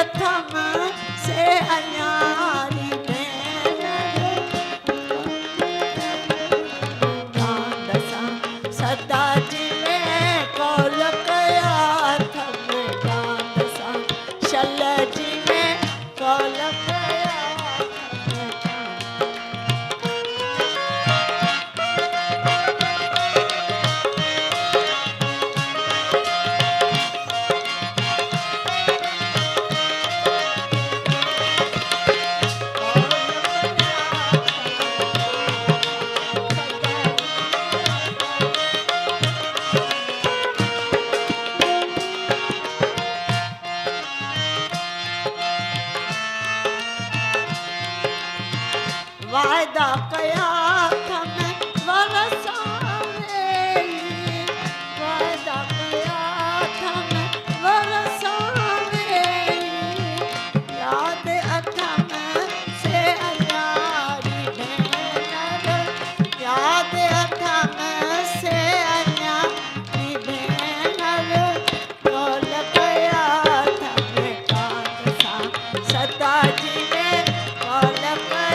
अथम से अन्यारी सदा जी में कौल कया थम गांदसा शल जी में कौल कया वायदा कया थम वरसावेली वायदा कया थम वरसावेली याद अथम से अन्यारी भेनर याद अथम से अन्यारी भेनर कौल कया थम गांदसा सदा जी में कौल कया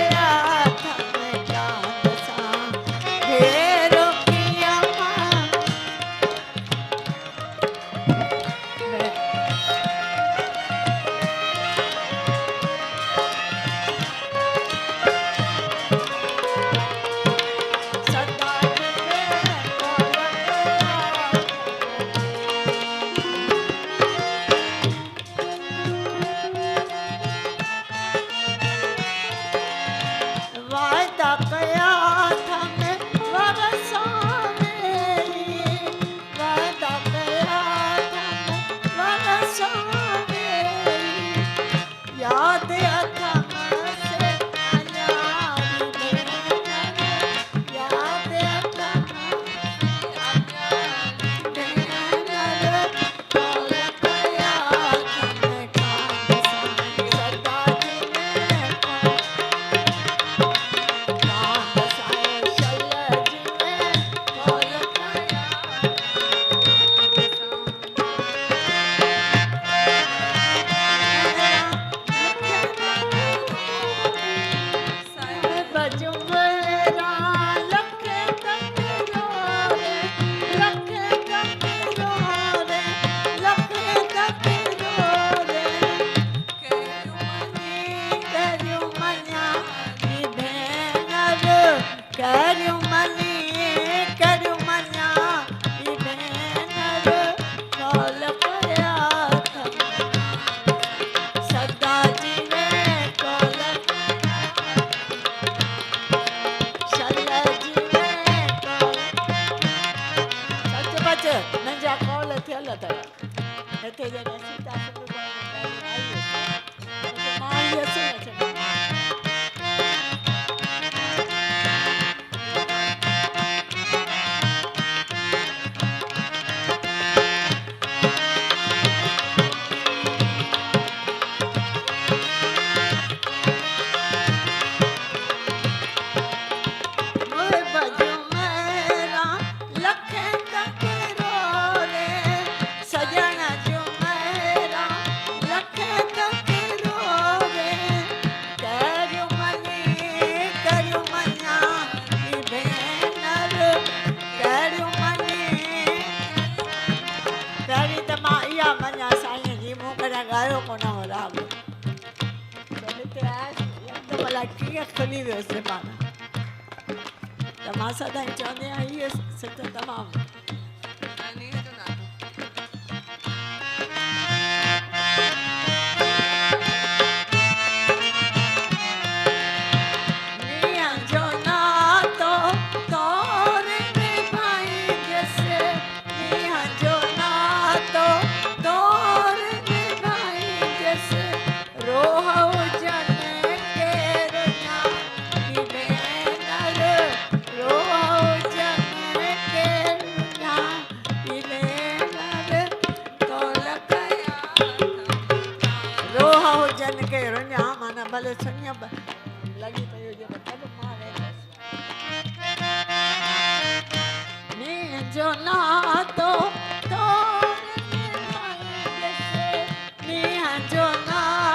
वायदा कया थम वरसावेली वायदा कया थम वरसावेली याद अथम से अन्यारी भेनर याद अथम से अन्यारी भेनर कौल कया थम गांदसा सदा जी में करियो मनी करियो मन्या भेनर कौल कया थम सदा जी में कौल शल जी में कौल सच बच नंजा कौल थियल अथव हिते जॾहिं सीता सुख आई मां गायो कोन हो राग तो हिते आयसि हिकदमि अलाए कीअं खुली वियोसीं पाण त मां सदाईं चवंदी आहियां इहे सिट तमामु भले सुनिया लगी पई हुजे तब मां वेंदसि जो नातो तोर मींहं जो नातो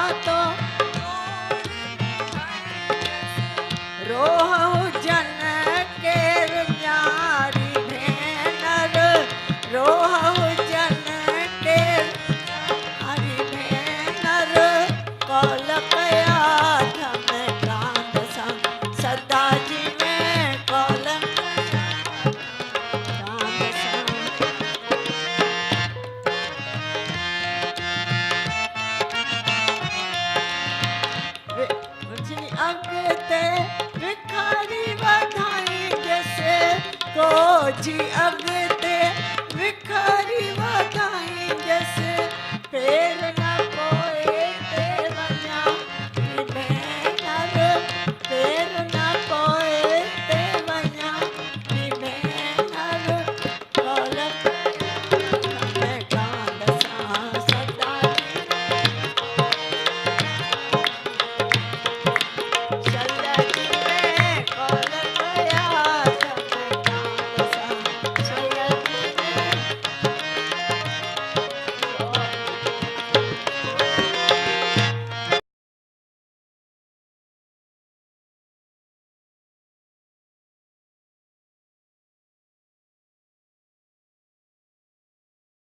ओ जी अग